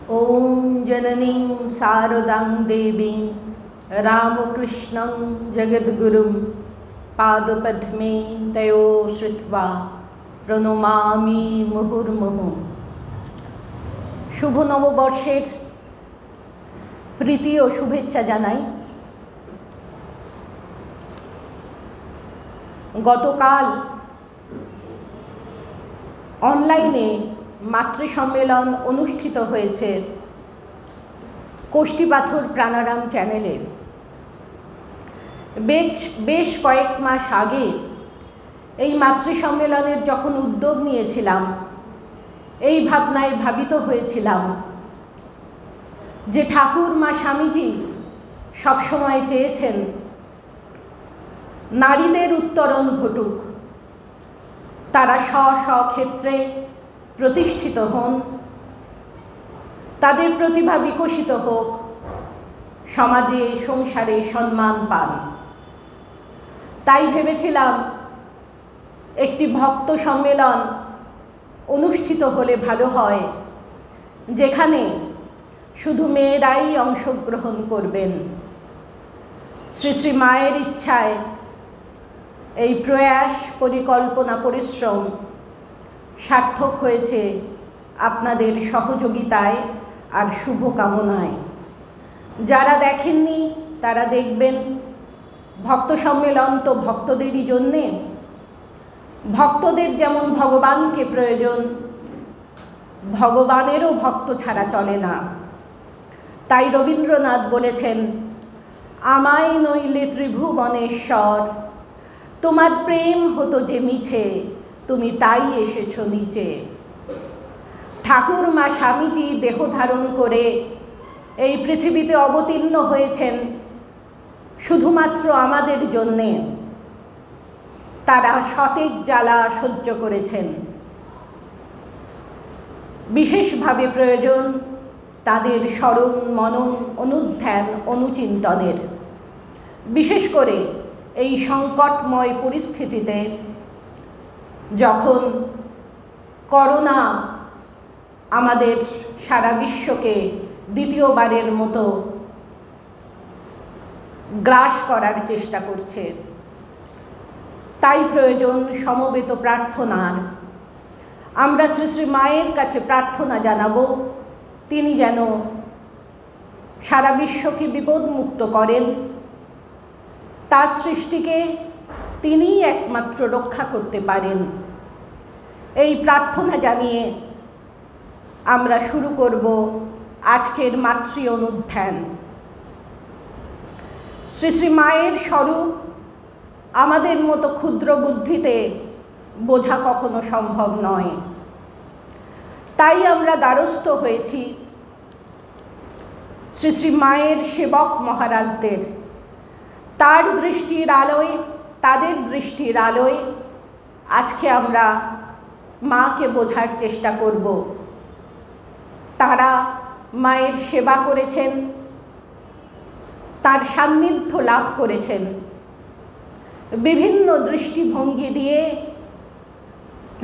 ॐ जननीं शारदां देवीं रामकृष्णं जगद्गुरुं पादपद्मे तयो श्रुत्वा প্রণমামি মুহুর্মুহু। শুভ নববর্ষের প্রীতি ও শুভেচ্ছা জানাই। গতকাল অনলাইনে মাতৃ সম্মেলন অনুষ্ঠিত হয়েছে কোষ্ঠীপাথর প্রাণারাম চ্যানেলে। বেশ কয়েক মাস আগে এই মাতৃ সম্মেলনের যখন উদ্যোগ নিয়েছিলাম, এই ভাবনায় ভাবিত হয়েছিলাম যে ঠাকুর মা স্বামীজি সবসময় চেয়েছেন নারীদের উত্তরণ ঘটুক, তারা স্ব স্ব ক্ষেত্রে প্রতিষ্ঠিত হন, তাদের প্রতিভা বিকশিত হোক, সমাজে সংসারে সম্মান পান। তাই ভেবেছিলাম একটি ভক্ত সম্মেলন অনুষ্ঠিত হলে ভালো হয়, যেখানে শুধু মেয়েরাই অংশগ্রহণ করবেন। শ্রী শ্রী মায়ের ইচ্ছায় এই প্রয়াস, পরিকল্পনা, পরিশ্রম সার্থক হয়েছে আপনাদের সহযোগিতায় আর শুভকামনায়। যারা দেখেননি তারা দেখবেন। ভক্ত সম্মেলন তো ভক্তদেরই জন্যে। ভক্তদের যেমন ভগবানকে প্রয়োজন, ভগবানেরও ভক্ত ছাড়া চলে না। তাই রবীন্দ্রনাথ বলেছেন, আমায় নইলে ত্রিভুবনেশ্বর, তোমার প্রেম হতো যে মিছে, তুমি তাই এসেছ নিচে। ঠাকুর মা স্বামীজি দেহ ধারণ করে এই পৃথিবীতে অবতীর্ণ হয়েছেন শুধুমাত্র আমাদের জন্যে। তারা শতেক জ্বালা সহ্য করেছেন। বিশেষভাবে প্রয়োজন তাদের স্মরণ, মনন, অনুধ্যান, অনুচিন্তনের। বিশেষ করে এই সংকটময় পরিস্থিতিতে, যখন করোনা আমাদের সারা বিশ্বকে দ্বিতীয়বারের মতো গ্রাস করার চেষ্টা করছে, তাই প্রয়োজন সমবেত প্রার্থনার। আমরা শ্রী শ্রী মায়ের কাছে প্রার্থনা জানাব, তিনি যেন সারা বিশ্বকে বিপদমুক্ত করেন। তার সৃষ্টিকে তিনিই একমাত্র রক্ষা করতে পারেন। এই প্রার্থনা জানিয়ে আমরা শুরু করব আজকের মাতৃ অনুধ্যান। শ্রী শ্রী মায়ের স্বরূপ আমাদের মতো ক্ষুদ্র বুদ্ধিতে বোঝা কখনো সম্ভব নয়। তাই আমরা দ্বারস্থ হয়েছি শ্রী শ্রী মায়ের সেবক মহারাজদের। তার দৃষ্টির আলোয়, তাদের দৃষ্টির আলোয় আজকে আমরা মাকে বোঝার চেষ্টা করব। তারা মায়ের সেবা করেছেন, তার সান্নিধ্য লাভ করেছেন, বিভিন্ন দৃষ্টিভঙ্গি দিয়ে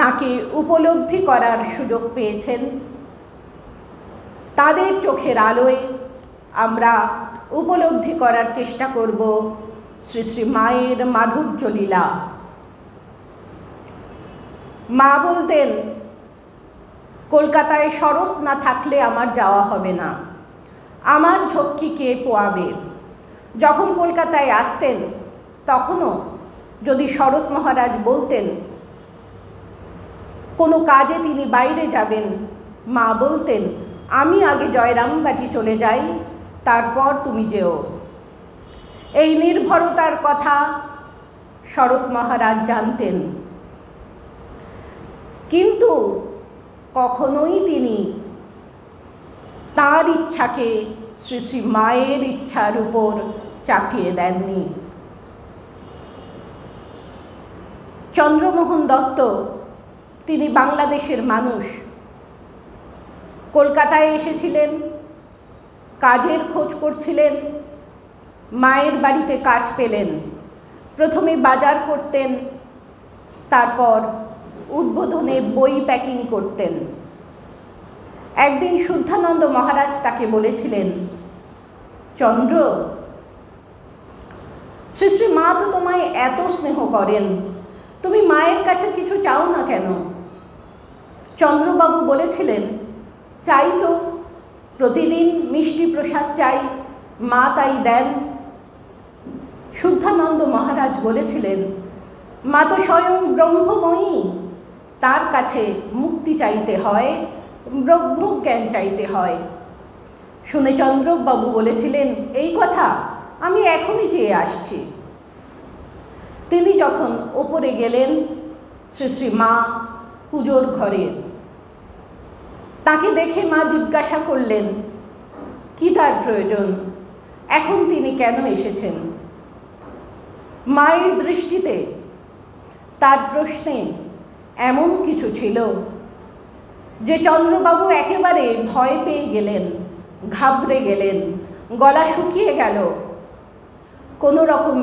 তাকে উপলব্ধি করার সুযোগ পেয়েছেন। তাদের চোখের আলোয় আমরা উপলব্ধি করার চেষ্টা করব শ্রী শ্রী মায়ের মাধুর্য লীলা। মা বলতেন, কলকাতায় শরৎ না থাকলে আমার যাওয়া হবে না, আমার ঝক্কি কে পোয়াবে। যখন কলকাতায় আসতেন তখনও যদি শরৎ মহারাজ বলতেন কোনো কাজে তিনি বাইরে যাবেন, মা বলতেন, আমি আগে জয়রামবাটি চলে যাই, তারপর তুমি যেও। এই নির্ভরতার কথা শরৎ মহারাজ জানতেন, কিন্তু কখনোই তিনি তার ইচ্ছাকে শ্রী শ্রী মায়ের ইচ্ছার উপর চাপিয়ে দেননি। চন্দ্রমোহন দত্ত, তিনি বাংলাদেশের মানুষ। কলকাতায় এসেছিলেন, কাজের খোঁজ করছিলেন, মায়ের বাড়িতে কাজ পেলেন। প্রথমে বাজার করতেন, তারপর উদ্বোধনে বই প্যাকিং করতেন। একদিন শুদ্ধানন্দ মহারাজ তাকে বলেছিলেন, চন্দ্র, শ্রী শ্রী মা তো তোমায় এত স্নেহ করেন, তুমি মায়ের কাছে কিছু চাও না কেন? চন্দ্রবাবু বলেছিলেন, চাই তো, প্রতিদিন মিষ্টি প্রসাদ চাই, মা তাই দেন। শুদ্ধানন্দ মহারাজ বলেছিলেন, মা তো স্বয়ং ব্রহ্মময়ী, তার কাছে মুক্তি চাইতে হয়, ব্রহ্মজ্ঞান চাইতে হয়। শুনে চন্দ্রবাবু বলেছিলেন, এই কথা আমি এখনই চেয়ে আসছি। তিনি যখন ওপরে গেলেন শ্রী শ্রী মা পুজোর ঘরে, তাকে দেখে মা জিজ্ঞাসা করলেন কি তার প্রয়োজন, এখন তিনি কেন এসেছেন। মায়ের দৃষ্টিতে তার প্রশ্নে এমন কিছু ছিল যে চন্দ্রবাবু একেবারে ভয় পেয়ে গেলেন, ঘাবড়ে গেলেন, গলা শুকিয়ে গেল। কোনো রকম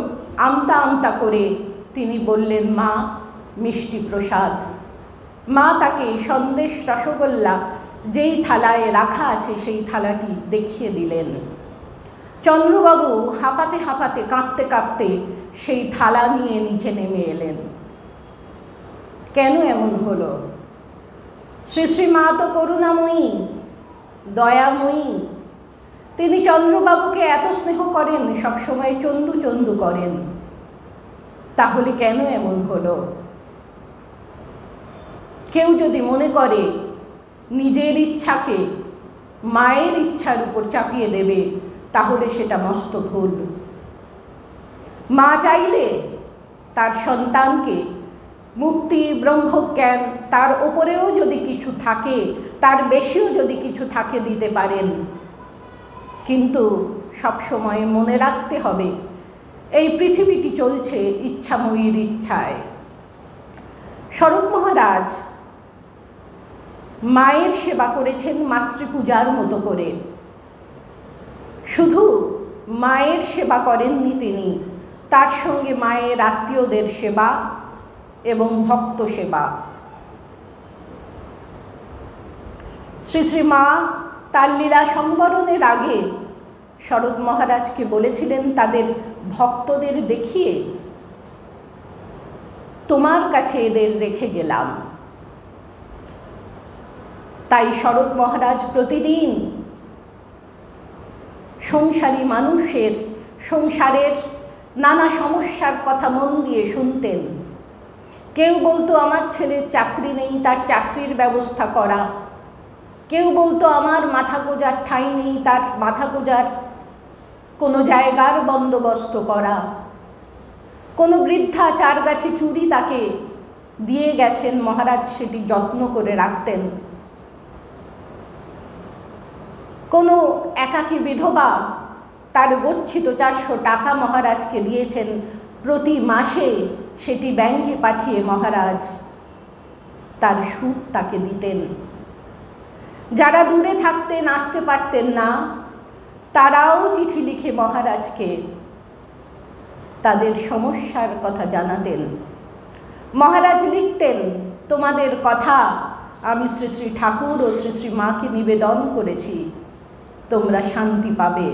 আমতা আমতা করে তিনি বললেন, মা মিষ্টি প্রসাদ। মা তাকে সন্দেশ রসগোল্লা যেই থালায় রাখা আছে সেই থালাটি দেখিয়ে দিলেন। চন্দ্রবাবু হাঁপাতে হাঁপাতে, কাঁপতে কাঁপতে সেই থালা নিয়ে নিচে নেমে এলেন। কেন এমন হলো? শ্রী শ্রী মা তো করুণাময়ী, দয়াময়ী। তিনি চন্দ্রবাবুকে এত স্নেহ করেন, সবসময় চন্দু চন্দু করেন। তাহলে কেন এমন হলো? কেউ যদি মনে করে নিজের ইচ্ছাকে মায়ের ইচ্ছার উপর চাপিয়ে দেবে, তাহলে সেটা মস্ত ভুল। মা চাইলে তার সন্তানকে মুক্তি, ব্রহ্মজ্ঞান, তার ওপরেও যদি কিছু থাকে, তার বেশিও যদি কিছু থাকে দিতে পারেন। কিন্তু সবসময় মনে রাখতে হবে, এই পৃথিবীটি চলছে ইচ্ছাময়ীর ইচ্ছায়। শরৎ মহারাজ মায়ের সেবা করেছেন মাতৃপূজার মতো করে। শুধু মায়ের সেবা করেননি তিনি, তার সঙ্গে মায়ের আত্মীয়দের সেবা এবং ভক্ত সেবা। শ্রী শ্রী মা তার লীলা সংবরণের আগে শরৎ মহারাজকে বলেছিলেন তাদের ভক্তদের দেখিয়ে, তোমার কাছে এদের রেখে গেলাম। তাই শরৎ মহারাজ প্রতিদিন সংসারী মানুষের সংসারের নানা সমস্যার কথা মন দিয়ে শুনতেন। কেউ বলতো আমার ছেলের চাকরি নেই, তার চাকরির ব্যবস্থা করা। কেউ বলতো আমার মাথা গোজার ঠাঁই নেই, তার মাথা গোজার কোনো জায়গার বন্দোবস্ত করা। কোনো বৃদ্ধা চার গাছে চুড়ি তাকে দিয়ে গেছেন, মহারাজ সেটি যত্ন করে রাখতেন। কোনো একাকী বিধবা তার গচ্ছিত 400 টাকা মহারাজকে দিয়েছেন, প্রতি মাসে সেটি ব্যাংকে পাঠিয়ে মহারাজ তার সুদ তাকে দিতেন। যারা দূরে থাকতেন, আসতে পারতেন না, তারাও চিঠি লিখে মহারাজকে তাদের সমস্যার কথা জানাতেন। মহারাজ লিখতেন, তোমাদের কথা আমি শ্রী শ্রী ঠাকুর ও শ্রী শ্রী মাকে নিবেদন করেছি, তোমরা শান্তি পাবে।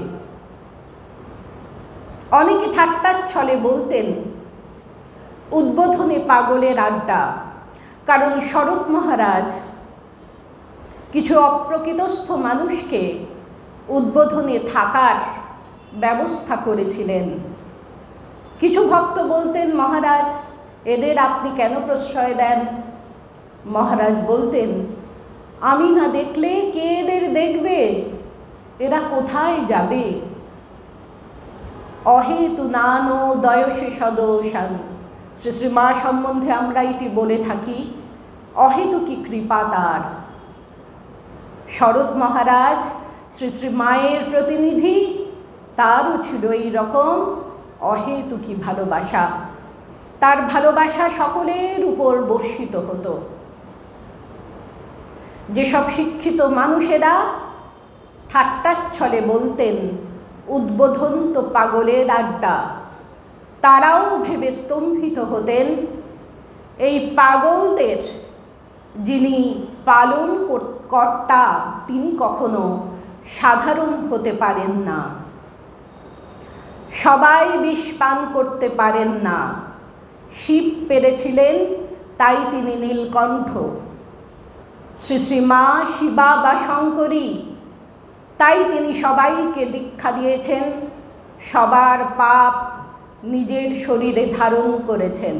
অনেকে ঠাট্টার ছলে বলতেন উদ্বোধনে পাগলের আড্ডা, কারণ শরৎ মহারাজ কিছু অপ্রকৃতস্থ মানুষকে উদ্বোধনে থাকার ব্যবস্থা করেছিলেন। কিছু ভক্ত বলতেন, মহারাজ এদের আপনি কেন প্রশ্রয় দেন? মহারাজ বলতেন, আমি না দেখলে কে এদের দেখবে? এরা কোথায় যাবে? অহেতু নানো দয়সে সদোষান। শ্রী শ্রী মা সম্বন্ধে আমরা এটি বলে থাকি, অহেতুকি কৃপা তার। শরৎ মহারাজ শ্রী শ্রী মায়ের প্রতিনিধি, তারও ছিল এই রকম অহেতুকি ভালোবাসা। তার ভালোবাসা সকলের উপর বর্ষিত হতো। যেসব শিক্ষিত মানুষেরা ঠাট্টার ছলে বলতেন উদ্বোধন তো পাগলের আড্ডা, তারাও ভেবে স্তম্ভিত হতেন এই পাগলদের যিনি পালন কর্তা তিনি কখনো সাধারণ হতে পারেন না। সবাই বিষ পান করতে পারেন না। শিব পেরেছিলেন, তাই তিনি নীলকণ্ঠ। শ্রী শ্রী মা শিবা বা শঙ্করী, তাই তিনি সবাইকে দীক্ষা দিয়েছেন, সবার পাপ নিজের শরীরে ধারণ করেছেন।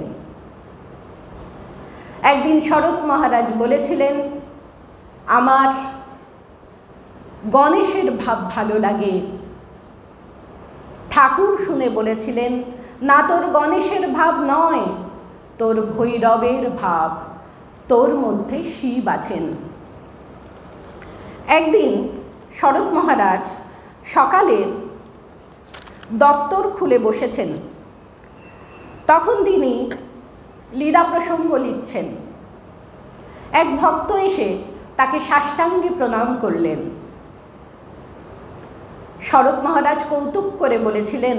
একদিন শরৎ মহারাজ বলেছিলেন, আমার গণেশের ভাব ভালো লাগে। ঠাকুর শুনে বলেছিলেন, না, তোর গণেশের ভাব নয়, তোর ভৈরবের ভাব, তোর মধ্যে শিব আছেন। একদিন শরৎ মহারাজ সকালে দপ্তর খুলে বসেছেন। তখন তিনি লীলা প্রসঙ্গ লিখছেন। এক ভক্ত এসে তাকে সাষ্টাঙ্গে প্রণাম করলেন। শরৎ মহারাজ কৌতুক করে বলেছিলেন,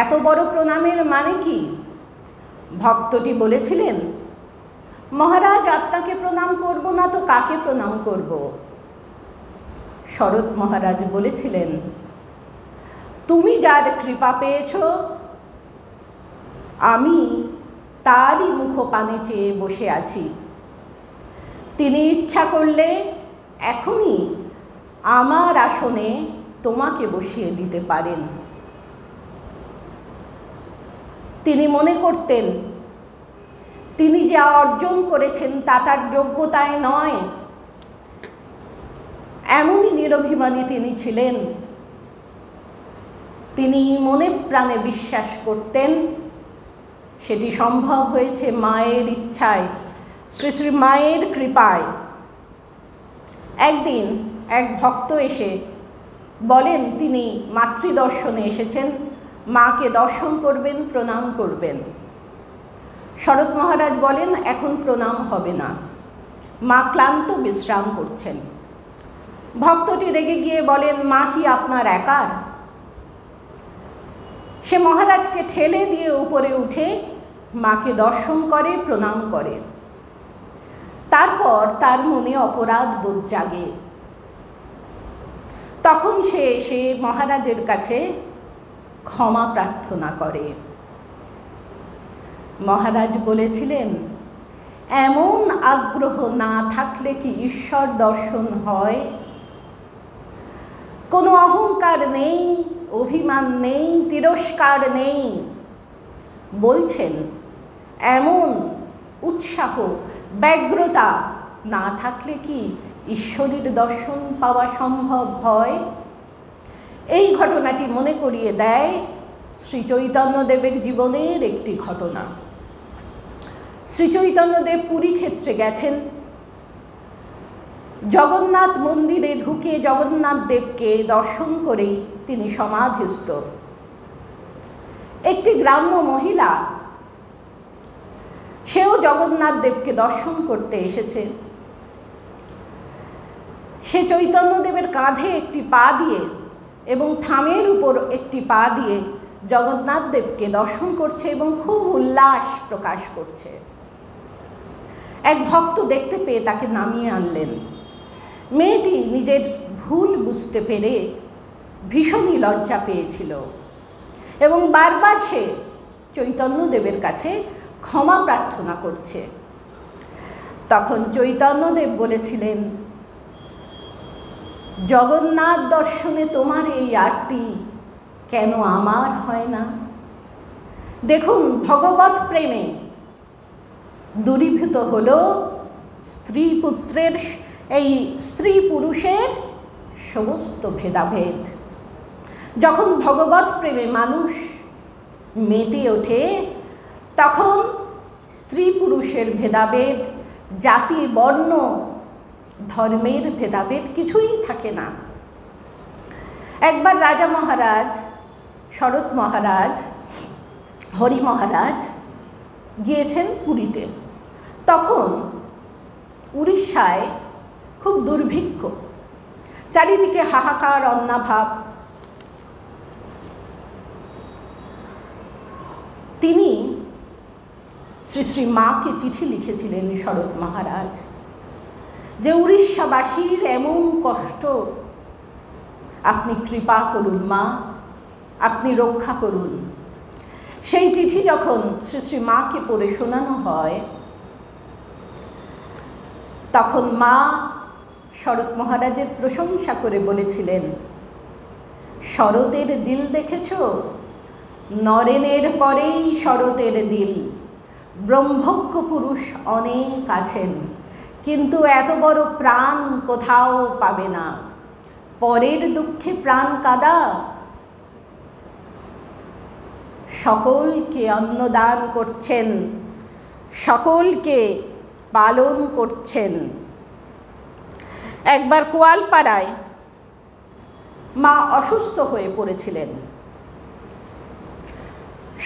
এত বড় প্রণামের মানে কি? ভক্তটি বলেছিলেন, মহারাজ, আপনাকে প্রণাম করব না তো কাকে প্রণাম করব? শরৎ মহারাজ বলেছিলেন, তুমি যার কৃপা পেয়েছ, আমি তারই মুখপানে চেয়ে বসে আছি। তিনি ইচ্ছা করলে এখনই আমার আসনে তোমাকে বসিয়ে দিতে পারেন। তিনি মনে করতেন তিনি যা অর্জন করেছেন তা তার যোগ্যতায় নয়। এমনই নিরভিমানী তিনি ছিলেন। তিনি মনে প্রাণে বিশ্বাস করতেন সেটি সম্ভব হয়েছে মায়ের ইচ্ছায়, শ্রী শ্রী মায়ের কৃপায়। একদিন এক ভক্ত এসে বলেন তিনি মাতৃদর্শনে এসেছেন, মাকে দর্শন করবেন, প্রণাম করবেন। শরৎ মহারাজ বলেন, এখন প্রণাম হবে না, মা ক্লান্ত বিশ্রাম করছেন। ভক্তটি রেগে গিয়ে বলেন, মা কি আপনার একার? সে মহারাজকে ঠেলে দিয়ে উপরে উঠে মাকে দর্শন করে, প্রণাম করে। তারপর তার মনে অপরাধ বোধ জাগে। তখন সে এসে মহারাজের কাছে ক্ষমা প্রার্থনা করে। মহারাজ বলেছিলেন, এমন আগ্রহ না থাকলে কি ঈশ্বর দর্শন হয়? কোনো অহংকার নেই, অভিমান নেই, তিরস্কার নেই। বলছেন, এমন উৎসাহ, ব্যগ্রতা না থাকলে কি ঈশ্বরের দর্শন পাওয়া সম্ভব হয়? এই ঘটনাটি মনে করিয়ে দেয় শ্রী চৈতন্যদেবের জীবনের একটি ঘটনা। শ্রী চৈতন্যদেব পুরী ক্ষেত্রে গেছেন। জগন্নাথ মন্দিরে ঢুকে জগন্নাথ দেবকে দর্শন করেই তিনি সমাধিস্থ। একটি গ্রাম্য মহিলা, সেও জগন্নাথ দেবকে দর্শন করতে এসেছে। সে চৈতন্যদেবের কাঁধে একটি পা দিয়ে এবং থামের উপর একটি পা দিয়ে জগন্নাথ দেবকে দর্শন করছে এবং খুব উল্লাস প্রকাশ করছে। এক ভক্ত দেখতে পেয়ে তাকে নামিয়ে আনলেন। মেয়েটি নিজের ভুল বুঝতে পেরে ভীষণই লজ্জা পেয়েছিল এবং বারবার সে চৈতন্যদেবের কাছে ক্ষমা প্রার্থনা করছে। তখন চৈতন্যদেব বলেছিলেন, জগন্নাথ দর্শনে তোমার এই আরতি কেন আমার হয় না? দেখুন, ভগবৎ প্রেমে দূরীভূত হলো স্ত্রী পুত্রের, এই স্ত্রী পুরুষের সমস্ত ভেদাভেদ। যখন ভগবৎ প্রেমে মানুষ মেতে ওঠে, তখন স্ত্রী পুরুষের ভেদাভেদ, জাতি বর্ণ ধর্মের ভেদাভেদ কিছুই থাকে না। একবার রাজা মহারাজ, শরৎ মহারাজ, হরি মহারাজ গিয়েছেন পুরীতে। তখন উড়িষ্যায় খুব দুর্ভিক্ষ, চারিদিকে হাহাকার, অন্নাভাব। তিনি শ্রী শ্রী মাকে চিঠি লিখেছিলেন শরৎ মহারাজ যে উড়িষ্যাবাসীর এমন কষ্ট, আপনি কৃপা করুন মা, আপনি রক্ষা করুন। সেই চিঠি যখন শ্রী শ্রী মাকে পড়ে শোনানো হয়, তখন মা শরৎ মহারাজের প্রশংসা করে বলেছিলেন, শরতের দিল দেখেছ? নরেনের পরেই শরতের দিল। ব্রহ্মজ্ঞ পুরুষ অনেক আছেন, কিন্তু এত বড় প্রাণ কোথাও পাবে না। পরের দুঃখে প্রাণ কাঁদা, সকলকে অন্নদান করছেন, সকলকে পালন করছেন। একবার কোয়ালপাড়ায় মা অসুস্থ হয়ে পড়েছিলেন।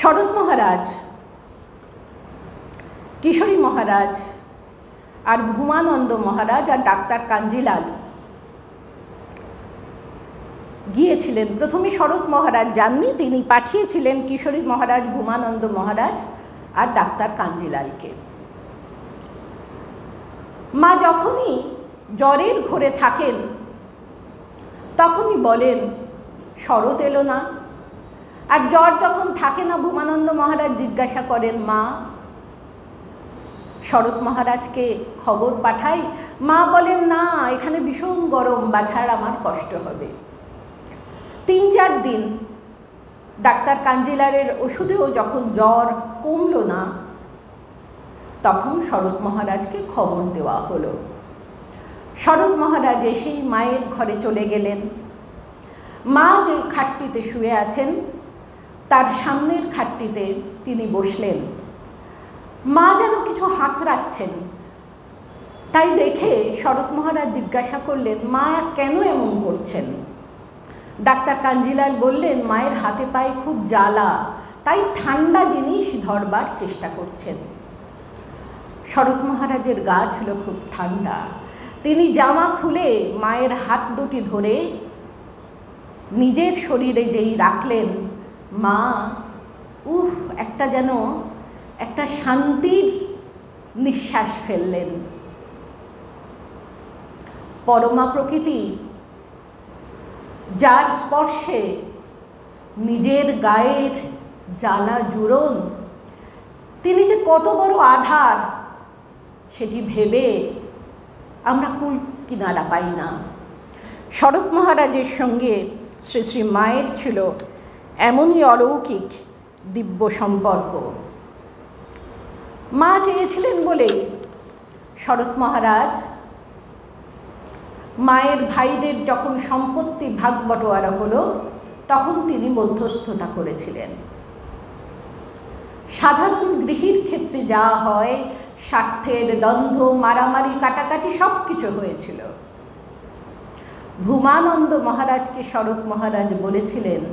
শরৎ মহারাজ, কিশোরী মহারাজ আর ভূমানন্দ মহারাজ আর ডাক্তার কাঞ্জিলাল গিয়েছিলেন। প্রথমে শরৎ মহারাজ যাননি, তিনি পাঠিয়েছিলেন কিশোরী মহারাজ, ভূমানন্দ মহারাজ আর ডাক্তার কাঞ্জিলালকে। মা যখনই জ্বরের ঘোরে থাকেন তখনই বলেন, শরৎ এলো না। আর জ্বর যখন থাকে না, ভূমানন্দ মহারাজ জিজ্ঞাসা করেন, মা শরৎ মহারাজকে খবর পাঠাই? মা বলেন, না, এখানে ভীষণ গরম, বাছার আমার কষ্ট হবে। 3-4 দিন ডাক্তার কাঞ্জিলালের ওষুধেও যখন জ্বর কমল না, তখন শরৎ মহারাজকে খবর দেওয়া হলো। শরৎ মহারাজ এসেই মায়ের ঘরে চলে গেলেন। মা যে খাটটিতে শুয়ে আছেন, তার সামনের খাটটিতে তিনি বসলেন। মা যেন কিছু হাতড়াচ্ছেন, তাই দেখে শরৎ মহারাজ জিজ্ঞাসা করলেন, মা কেন এমন করছেন? ডাক্তার কাঞ্জিলাল বললেন, মায়ের হাতে পায়ে খুব জ্বালা, তাই ঠান্ডা জিনিস ধরবার চেষ্টা করছেন। শরৎ মহারাজের গা ছিল খুব ঠান্ডা। তিনি জামা খুলে মায়ের হাত দুটি ধরে নিজের শরীরে যেই রাখলেন, মা একটা শান্তির নিঃশ্বাস ফেললেন। পরমা প্রকৃতি, যার স্পর্শে নিজের গায়ের জ্বালা জুড়ন, তিনি যে কত বড় আধার, সেটি ভেবে আমরা কুল কিনারা পাই না। শরৎ মহারাজের সঙ্গে শ্রী শ্রী মায়ের ছিল এমনই অলৌকিক দিব্য সম্পর্ক। মা চেয়েছিলেন বলেই শরৎ মহারাজ মায়ের ভাইদের যখন সম্পত্তি ভাগ বটোয়ারা হলো, তখন তিনি মধ্যস্থতা করেছিলেন। সাধারণ গৃহীর ক্ষেত্রে যা হয়, স্বার্থের দ্বন্দ্ব, মারামারি, কাটাকাটি সব কিছু হয়েছিল। ভূমানন্দ মহারাজকে শরৎ মহারাজ বলেছিলেন,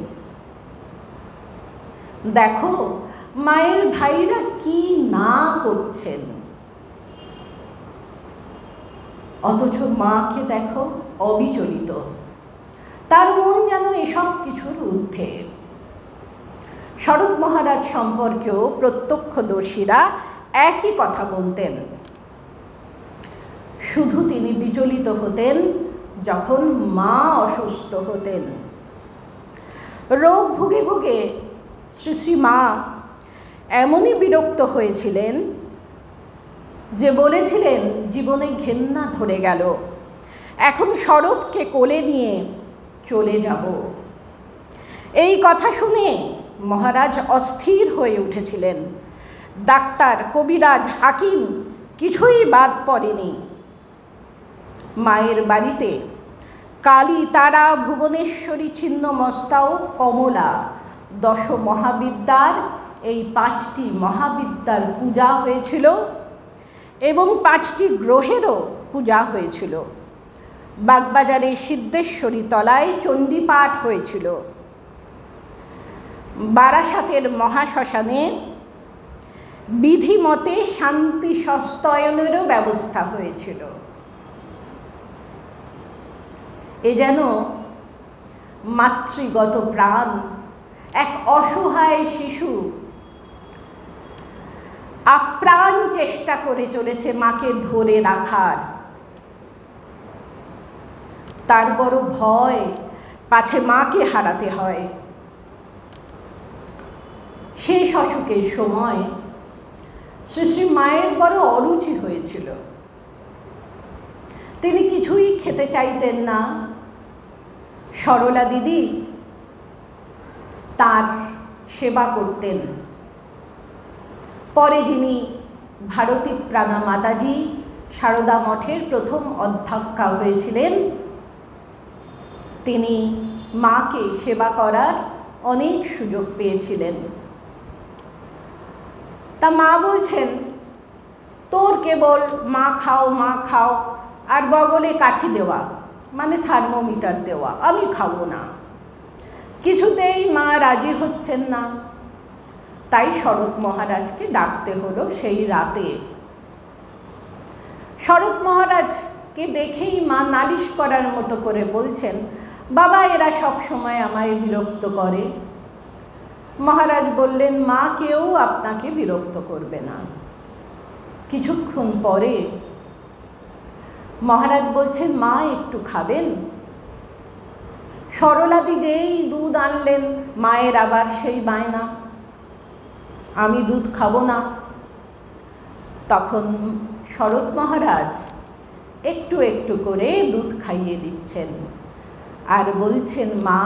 দেখো মায়ের ভাইরা কি না করছেন, অথচ মাকে দেখো অবিচলিত, তার মন যেন এসব কিছুর ঊর্ধ্বে। শরৎ মহারাজ সম্পর্কেও প্রত্যক্ষদর্শীরা একই কথা বলতেন, শুধু তিনি বিচলিত হতেন যখন মা অসুস্থ হতেন। রোগ ভুগে ভুগে শ্রী শ্রী মা এমনই বিরক্ত হয়েছিলেন যে বলেছিলেন, জীবনে ঘেন্না ধরে গেল, এখন শরৎকে কোলে নিয়ে চলে যাব। এই কথা শুনে মহারাজ অস্থির হয়ে উঠেছিলেন। ডাক্তার, কবিরাজ, হাকিম কিছুই বাদ পড়েনি। মায়ের বাড়িতে কালী, তারা, ভুবনেশ্বরী, ছিন্নমস্তা ও কমলা, 10 মহাবিদ্যার এই 5টি মহাবিদ্যার পূজা হয়েছিল এবং 5টি গ্রহেরও পূজা হয়েছিল। বাগবাজারে সিদ্ধেশ্বরী তলায় চণ্ডীপাঠ হয়েছিল। বারাসাতের মহাশ্মশানে বিধিমতে শান্তি সস্তয়নেরও ব্যবস্থা হয়েছিল। এ যেন মাতৃগত প্রাণ, এক অসহায় শিশু আপ্রাণ চেষ্টা করে চলেছে মাকে ধরে রাখার। তার বড় ভয় পাছে মাকে হারাতে হয়। শেষ অসুখের সময় শ্রী শ্রী মায়ের বড় অরুচি হয়েছিল। তিনি কিছুই খেতে চাইতেন না। সরলা দিদি তার সেবা করতেন। পরে যিনি ভারতী প্রাণা মাতাজি সারদা মঠের প্রথম অধ্যক্ষা হয়েছিলেন, তিনি মাকে সেবা করার অনেক সুযোগ পেয়েছিলেন। তা মা বলছেন, তোর কেবল মা খাও আর বগলে কাঠি দেওয়া, মানে থার্মোমিটার দেওয়া, আমি খাবো না। কিছুতেই মা রাজি হচ্ছেন না। তাই শরৎ মহারাজকে ডাকতে হলো সেই রাতে। শরৎ মহারাজকে দেখেই মা নালিশ করার মতো করে বলছেন, বাবা এরা সব সময় আমায় বিরক্ত করে। মহারাজ বললেন, মা কেউ আপনাকে বিরক্ত করবে না। কিছুক্ষণ পরে মহারাজ বলছেন, মা একটু খাবেন? সরলাদি যেই দুধ আনলেন, মায়ের আবার সেই বায়না, আমি দুধ খাবো না। তখন শরৎ মহারাজ একটু একটু করে দুধ খাইয়ে দিচ্ছেন আর বলছেন, মা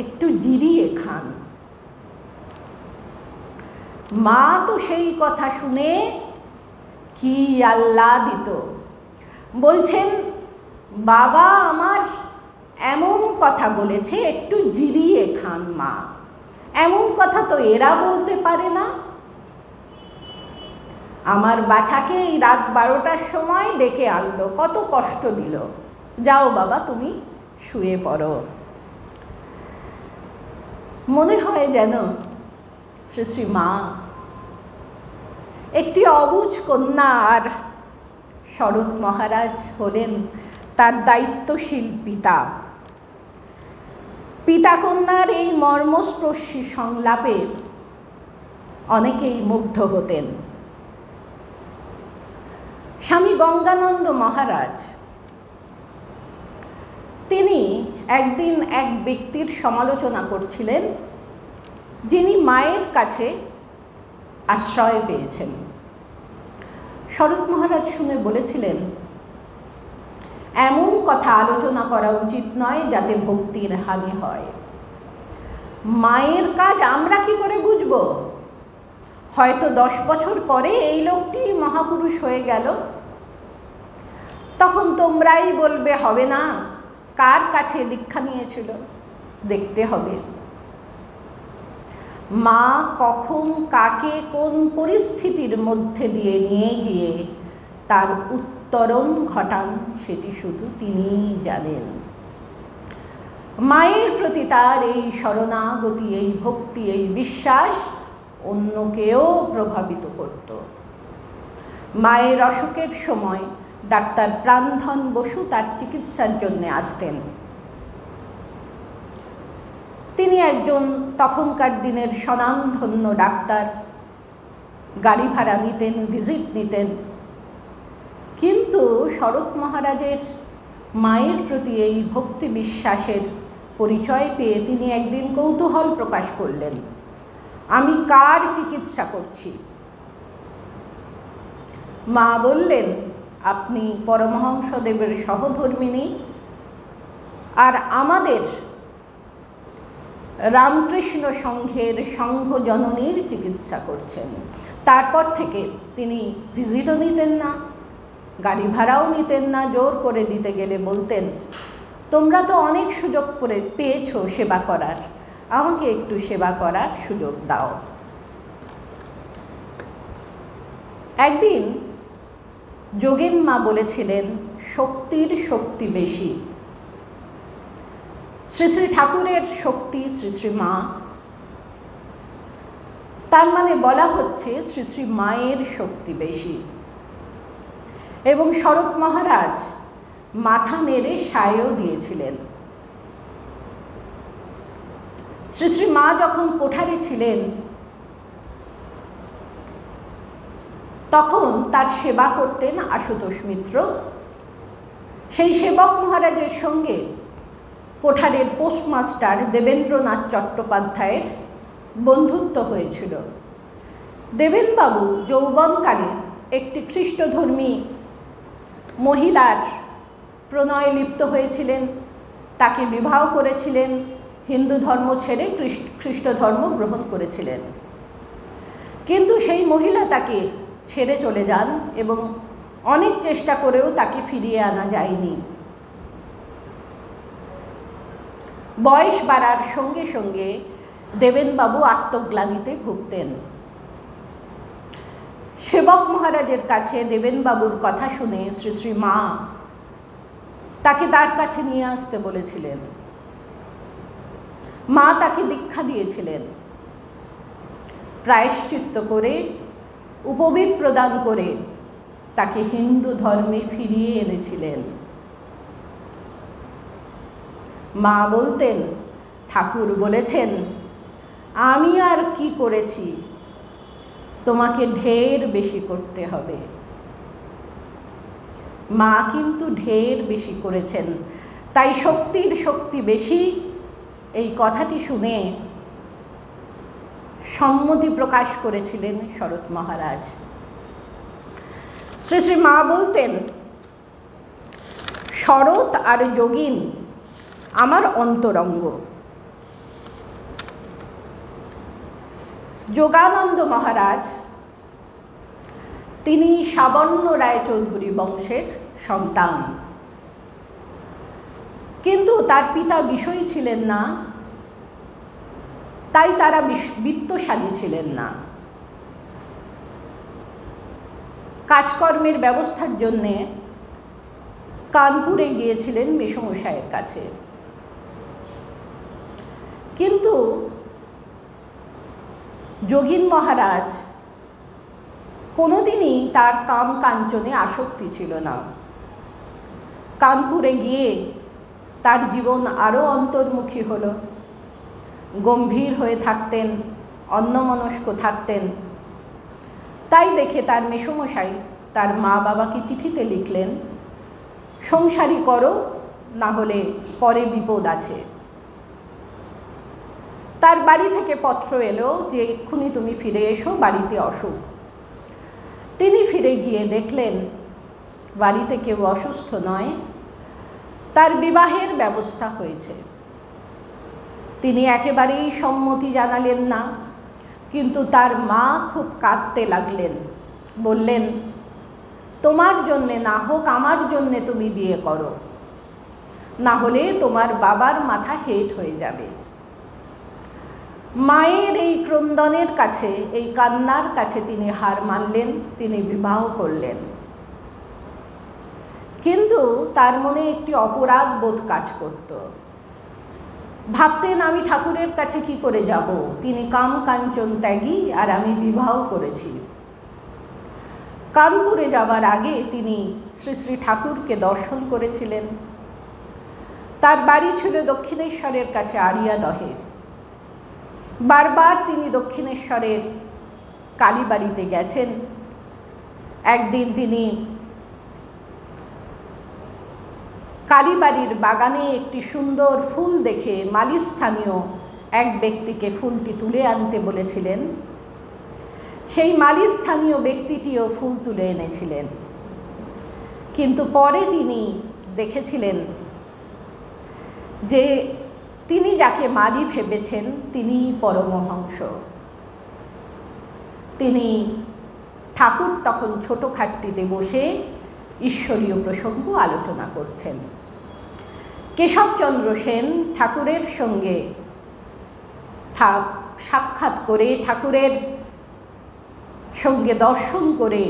একটু জিরিয়ে খান। মা তো সেই কথা শুনে কি আহ্লাদিত, বলছেন, বাবা আমার এমন কথা বলেছে, একটু জিরিয়ে খান মা। এমন কথা তো এরা বলতে পারে না। আমার বাছাকে এই রাত 12টার সময় ডেকে আনলো, কত কষ্ট দিল। যাও বাবা তুমি শুয়ে পড়ো। মনে হয় যেন শ্রী শ্রী মা একটি অবুঝ কন্যা, আর শরৎ মহারাজ হলেন তার দায়িত্বশীল পিতা। পিতা কন্যার এই মর্মস্পর্শী সংলাপে অনেকেই মুগ্ধ হতেন। স্বামী গঙ্গানন্দ মহারাজ তিনি একদিন এক ব্যক্তির সমালোচনা করছিলেন, যিনি মায়ের কাছে আশ্রয় পেয়েছেন। শরৎ মহারাজ শুনে বলেছিলেন, এমন কথা আলোচনা করা উচিত নয় যাতে ভক্তির হানি হয়। মায়ের কাজ আমরা কি করে বুঝব? হয়তো 10 বছর পরে এই লোকটি মহাপুরুষ হয়ে গেল, তখন তোমরাই বলবে, হবে না, কার কাছে দীক্ষা নিয়েছিল দেখতে হবে। মা কখন কাকে কোন পরিস্থিতির মধ্যে দিয়ে নিয়ে গিয়ে তার উত্তরণ ঘটান সেটি শুধু তিনিই জানেন। মায়ের প্রতি তার এই শরণাগতি, এই ভক্তি, এই বিশ্বাস অন্যকেও প্রভাবিত করত। মায়ের অসুখের সময় ডাক্তার প্রাণধন বসু তার চিকিৎসার জন্য আসতেন। তিনি একজন তখনকার দিনের স্বনামধন্য ডাক্তার, গাড়ি ভাড়া নিতেন, ভিজিট নিতেন। কিন্তু শরৎ মহারাজের মায়ের প্রতি এই ভক্তি বিশ্বাসের পরিচয় পেয়ে তিনি একদিন কৌতূহল প্রকাশ করলেন, আমি কার চিকিৎসা করছি? মা বললেন, আপনি পরমহংসদেবের সহধর্মিনী আর আমাদের রামকৃষ্ণ সংঘের সংঘ জননীর চিকিৎসা করছেন। তারপর থেকে তিনি ভিজিটও নিতেন না, গাড়ি ভাড়াও নিতেন না। জোর করে দিতে গেলে বলতেন, তোমরা তো অনেক সুযোগ পেয়েছো সেবা করার, আমাকে একটু সেবা করার সুযোগ দাও। একদিন যোগেন মা বলেছিলেন, শক্তির শক্তি বেশি। শ্রী শ্রী ঠাকুরের শক্তি শ্রী শ্রী মা, তার মানে বলা হচ্ছে শ্রী শ্রী মায়ের শক্তি বেশি। এবং শরৎ মহারাজ মাথা নেড়ে সায়ও দিয়েছিলেন। শ্রী শ্রী মা যখন কোঠারে ছিলেন তখন তার সেবা করতেন আশুতোষ মিত্র। সেই সেবক মহারাজের সঙ্গে কোঠারের পোস্টমাস্টার দেবেন্দ্রনাথ চট্টোপাধ্যায়ের বন্ধুত্ব হয়েছিল। দেবেনবাবু যৌবনকালে একটি খ্রিস্টধর্মী মহিলার প্রণয়ে লিপ্ত হয়েছিলেন, তাকে বিবাহ করেছিলেন, হিন্দু ধর্ম ছেড়ে খ্রিস্ট ধর্ম গ্রহণ করেছিলেন। কিন্তু সেই মহিলা তাকে ছেড়ে চলে যান এবং অনেক চেষ্টা করেও তাকে ফিরিয়ে আনা যায়নি। বয়স বাড়ার সঙ্গে সঙ্গে দেবেনবাবু আত্মগ্লানিতে ভুগতেন। সেবক মহারাজের কাছে দেবেনবাবুর কথা শুনে শ্রী শ্রী মা তাকে তার কাছে নিয়ে আসতে বলেছিলেন। মা তাকে দীক্ষা দিয়েছিলেন, প্রায়শ্চিত্ত করে উপবিদ প্রদান করে তাকে হিন্দু ধর্মে ফিরিয়ে এনেছিলেন। মা বলতেন, ঠাকুর বলেছেন, আমি আর কি করেছি, তোমাকে ঢের বেশি করতে হবে। মা কিন্তু ঢের বেশি করেছেন, তাই শক্তির শক্তি বেশি। এই কথাটি শুনে সম্মতি প্রকাশ করেছিলেন শরৎ মহারাজ। শ্রী শ্রী মা বলতেন, শরৎ আর যোগিন আমার অন্তরঙ্গ। যোগানন্দ মহারাজ তিনি সাবর্ণ রায়চৌধুরী বংশের সন্তান, কিন্তু তার পিতা বিষয়ী ছিলেন না, তাই তারা বিত্তশালী ছিলেন না। কাজকর্মের ব্যবস্থার জন্যে কানপুরে গিয়েছিলেন মেসমশাইয়ের কাছে, কিন্তু যোগিন মহারাজ কোনোদিনই তার কাম কাঞ্চনে আসক্তি ছিল না। কানপুরে গিয়ে তার জীবন আরও অন্তর্মুখী হলো। গম্ভীর হয়ে থাকতেন, অন্যমনস্ক থাকতেন। তাই দেখে তার মেসমশাই তার মা বাবাকে চিঠিতে লিখলেন, সংসারী করো, না হলে পরে বিপদ আছে। তার বাড়ি থেকে পত্র এলো যে এক্ষুনি তুমি ফিরে এসো, বাড়িতে অসুখ। তিনি ফিরে গিয়ে দেখলেন বাড়িতে কেউ অসুস্থ নয়, তার বিবাহের ব্যবস্থা হয়েছে। তিনি একেবারেই সম্মতি জানালেন না, কিন্তু তার মা খুব কাঁদতে লাগলেন। বললেন, তোমার জন্যে না হোক আমার জন্যে তুমি বিয়ে করো, না হলে তোমার বাবার মাথা হেট হয়ে যাবে। মায়ের এই ক্রন্দনের কাছে, এই কান্নার কাছে তিনি হার মানলেন, তিনি বিবাহ করলেন। কিন্তু তার মনে একটি অপরাধ বোধ কাজ করত। ভাবতেন, আমি ঠাকুরের কাছে কি করে যাব? তিনি কাম কাঞ্চন ত্যাগী, আর আমি বিবাহ করেছি। কানপুরে যাবার আগে তিনি শ্রী শ্রী ঠাকুরকে দর্শন করেছিলেন। তার বাড়ি ছিল দক্ষিণেশ্বরের কাছে আড়িয়াদহে। বারবার তিনি দক্ষিণেশ্বরের কালীবাড়িতে গেছেন। একদিন তিনি কালীবাড়ির বাগানে একটি সুন্দর ফুল দেখে মালিস্থানীয় এক ব্যক্তিকে ফুলটি তুলে আনতে বলেছিলেন। সেই মালিস্থানীয় ব্যক্তিটিও ফুল তুলে এনেছিলেন, কিন্তু পরে তিনি দেখেছিলেন যে তিনি যাকে মালি ভেবেছেন তিনি পরমহংস। তিনি ঠাকুর তখন ছোট খাটটিতে বসে ঈশ্বরীয় প্রসঙ্গ আলোচনা করছেন। কেশবচন্দ্র সেন ঠাকুরের সঙ্গে সাক্ষাৎ করে, ঠাকুরের সঙ্গে দর্শন করে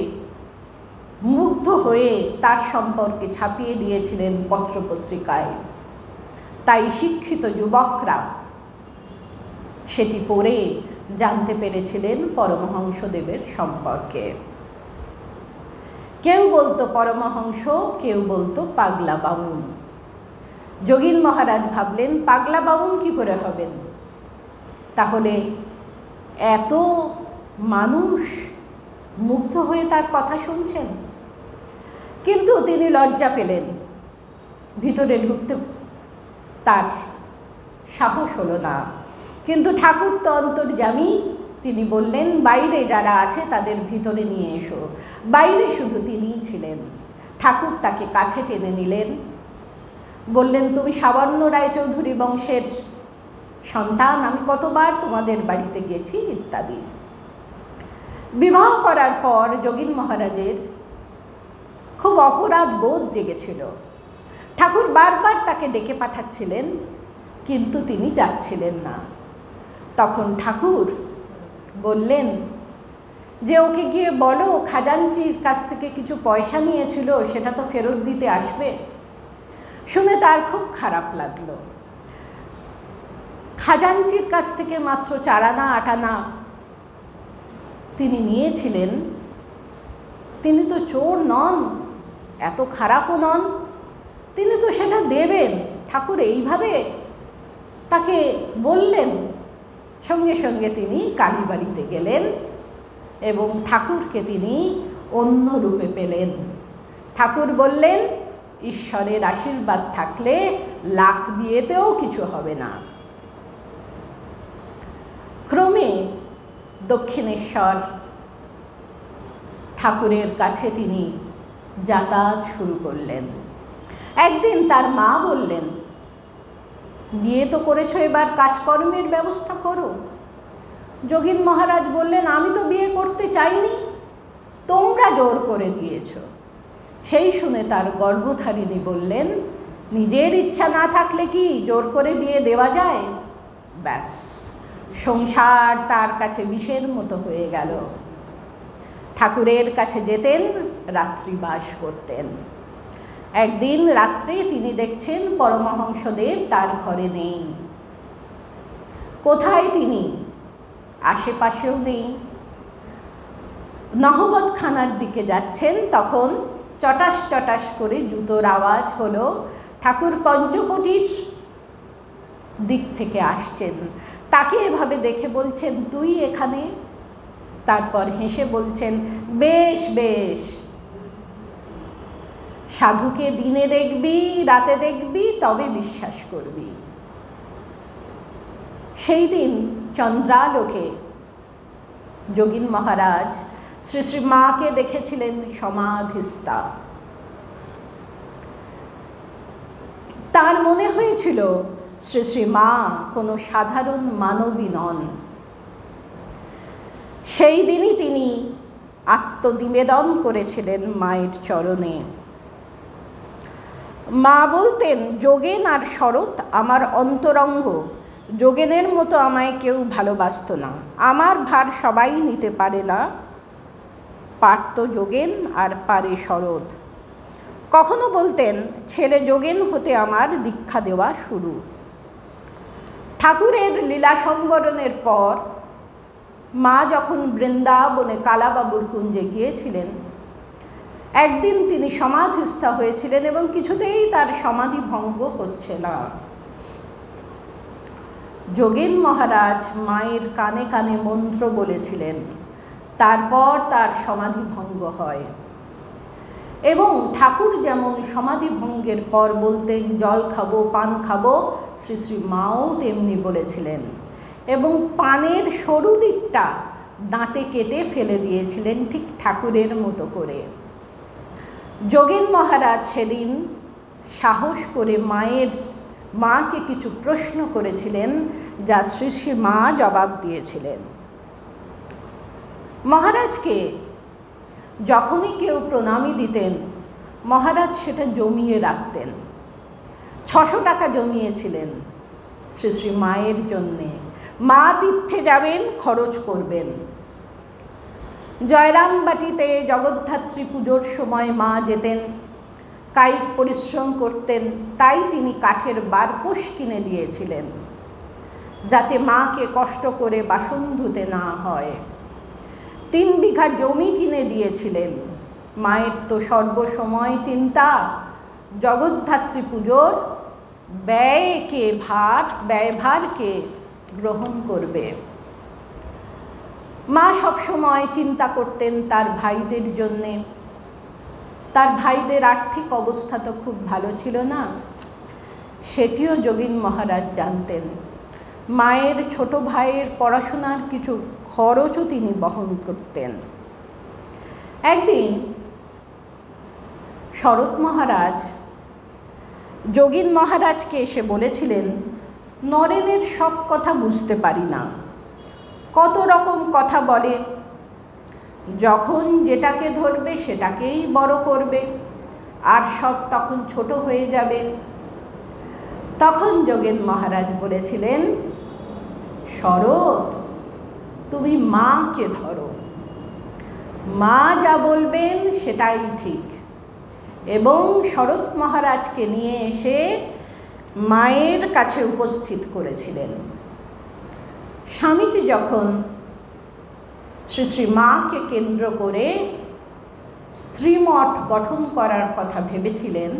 মুগ্ধ হয়ে তার সম্পর্কে ছাপিয়ে দিয়েছিলেন পত্রপত্রিকায়। তাই শিক্ষিত যুবকরা সেটি পড়ে জানতে পেরেছিলেন পরমহংসদেবের সম্পর্কে। কেউ বলতো পরমহংস, কেউ বলতো পাগলা বামুন। যোগীন মহারাজ ভাবলেন, পাগলা বামুন কি করে হবেন? তাহলে এত মানুষ মুগ্ধ হয়ে তার কথা শুনছেন। কিন্তু তিনি লজ্জা পেলেন, ভিতরে ঢুকতে তার সাহস হলো না। কিন্তু ঠাকুর তো অন্তর্যামী, তিনি বললেন বাইরে যারা আছে তাদের ভিতরে নিয়ে এসো। বাইরে শুধু তিনিই ছিলেন। ঠাকুর তাকে কাছে টেনে নিলেন, বললেন তুমি সাবর্ণ রায়চৌধুরী বংশের সন্তান, আমি কতবার তোমাদের বাড়িতে গেছি ইত্যাদি। বিবাহ করার পর যোগীন মহারাজের খুব অপরাধ বোধ জেগেছিল। ঠাকুর বারবার তাকে ডেকে পাঠাচ্ছিলেন, কিন্তু তিনি যাচ্ছিলেন না। তখন ঠাকুর বললেন যে ওকে গিয়ে বলো খাজাঞ্চির কাছ থেকে কিছু পয়সা নিয়েছিল, সেটা তো ফেরত দিতে আসবে। শুনে তার খুব খারাপ লাগলো। খাজাঞ্চির কাছ থেকে মাত্র 4 আনা 8 আনা তিনি নিয়েছিলেন। তিনি তো চোর নন, এত খারাপও নন, তিনি তো সেটা দেবেন। ঠাকুর এইভাবে তাকে বললেন। সঙ্গে সঙ্গে তিনি কালীবাড়িতে গেলেন এবং ঠাকুরকে তিনি অন্য রূপে পেলেন। ঠাকুর বললেন ঈশ্বরের আশীর্বাদ থাকলে লাখ বিয়েতেও কিছু হবে না। ক্রমে দক্ষিণেশ্বর ঠাকুরের কাছে তিনি যাতায়াত শুরু করলেন। একদিন তার মা বললেন বিয়ে তো করেছো, এবার কাজকর্মের ব্যবস্থা করো। যোগীন মহারাজ বললেন আমি তো বিয়ে করতে চাইনি, তোমরা জোর করে দিয়েছো। সেই শুনে তার গর্ভধারিণী বললেন নিজের ইচ্ছা না থাকলে কি জোর করে বিয়ে দেওয়া যায়? ব্যাস, সংসার তার কাছে বিষের মতো হয়ে গেল। ঠাকুরের কাছে যেতেন, রাত্রিবাস করতেন। একদিন রাত্রে তিনি দেখছেন পরমহংসদেব তার ঘরে নেই। কোথায় তিনি? আশেপাশেও নেই। নহবতখানার দিকে যাচ্ছেন, তখন চটাস চটাস করে জুতোর আওয়াজ হলো। ঠাকুর পঞ্চবটির দিক থেকে আসছেন। তাকে এভাবে দেখে বলছেন তুই এখানে? তারপর হেসে বলছেন বেশ বেশ, সাধুকে দিনে দেখবি রাতে দেখবি তবে বিশ্বাস করবি। সেই দিন চন্দ্রালোকে যোগীন মহারাজ শ্রী শ্রী মাকে দেখেছিলেন সমাধিস্থা। তার মনে হয়েছিল শ্রী শ্রী মা কোনো সাধারণ মানবী নন। সেই দিনই তিনি আত্মনিবেদন করেছিলেন মায়ের চরণে। মা বলতেন যোগেন আর শরৎ আমার অন্তরঙ্গ, যোগেনের মতো আমায় কেউ ভালোবাসত না, আমার ভার সবাই নিতে পারে না, পারত যোগেন আর পারে শরৎ। কখনো বলতেন ছেলে যোগেন হতে আমার দীক্ষা দেওয়া শুরু। ঠাকুরের লীলা সংবরণের পর মা যখন বৃন্দাবনে কালাবাবুর কুঞ্জে গিয়েছিলেন, একদিন তিনি সমাধিস্থ হয়েছিলেন এবং কিছুতেই তার সমাধি ভঙ্গ হচ্ছে না। যোগেন মহারাজ মায়ের কানে কানে মন্ত্র বলেছিলেন, তারপর তার সমাধি ভঙ্গ হয়। এবং ঠাকুর যেমন সমাধি ভঙ্গের পর বলতেন জল খাবো পান খাবো, শ্রী শ্রী মাও তেমনি বলেছিলেন এবং পানের সরু দিকটা দাঁতে কেটে ফেলে দিয়েছিলেন ঠিক ঠাকুরের মতো করে। যোগেন মহারাজ সেদিন সাহস করে মাকে কিছু প্রশ্ন করেছিলেন, যা শ্রী শ্রী মা জবাব দিয়েছিলেন। মহারাজকে যখনই কেউ প্রণামী দিতেন, মহারাজ সেটা জমিয়ে রাখতেন। 600 টাকা জমিয়েছিলেন শ্রী শ্রী মায়ের জন্যে। মা তীর্থে যাবেন, খরচ করবেন। জয়রামবাটিতে জগদ্ধাত্রী পুজোর সময় মা যেতেন, কায়িক পরিশ্রম করতেন, তাই তিনি কাঠের বারকোশ কিনে দিয়েছিলেন যাতে মাকে কষ্ট করে বাসন ধুতে না হয়। 3 বিঘা জমি কিনে দিয়েছিলেন। মায়ের তো সর্বসময় চিন্তা জগদ্ধাত্রী পুজোর ব্যয়ভারকে গ্রহণ করবে। মা সবসময় চিন্তা করতেন তার ভাইদের জন্যে। তার ভাইদের আর্থিক অবস্থা তো খুব ভালো ছিল না, সেটিও যোগীন মহারাজ জানতেন। মায়ের ছোট ভাইয়ের পড়াশোনার কিছু খরচও তিনি বহন করতেন। একদিন শরৎ মহারাজ যোগীন মহারাজকে এসে বলেছিলেন, নরেনের সব কথা বুঝতে পারি না, কত রকম কথা বলে, যখন যেটাকে ধরবে সেটাকেই বড় করবে, আর সব তখন ছোট হয়ে যাবে। তখন যোগেন মহারাজ বলেছিলেন, শরৎ, তুমি মাকে ধরো, মা যা বলবেন সেটাই ঠিক। এবং শরৎ মহারাজকে নিয়ে এসে মায়ের কাছে উপস্থিত করেছিলেন। স্বামীজি যখন শ্রী শ্রী মাকে কেন্দ্র করে স্ত্রীমঠ গঠন করার কথা ভেবেছিলেন,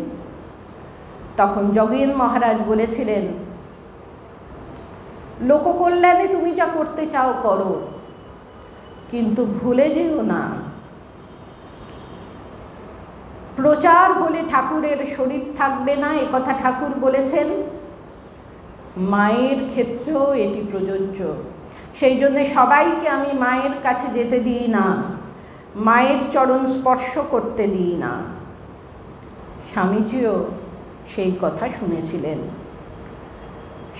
তখন যোগেন মহারাজ বলেছিলেন, লোককল্যাণে তুমি যা করতে চাও করো, কিন্তু ভুলে যেও না, প্রচার হলে ঠাকুরের শরীর থাকবে না, একথা ঠাকুর বলেছেন। মায়ের ক্ষেত্রেও এটি প্রযোজ্য। সেই জন্যে সবাইকে আমি মায়ের কাছে যেতে দিই না, মায়ের চরণ স্পর্শ করতে দিই না। স্বামীজিও সেই কথা শুনেছিলেন।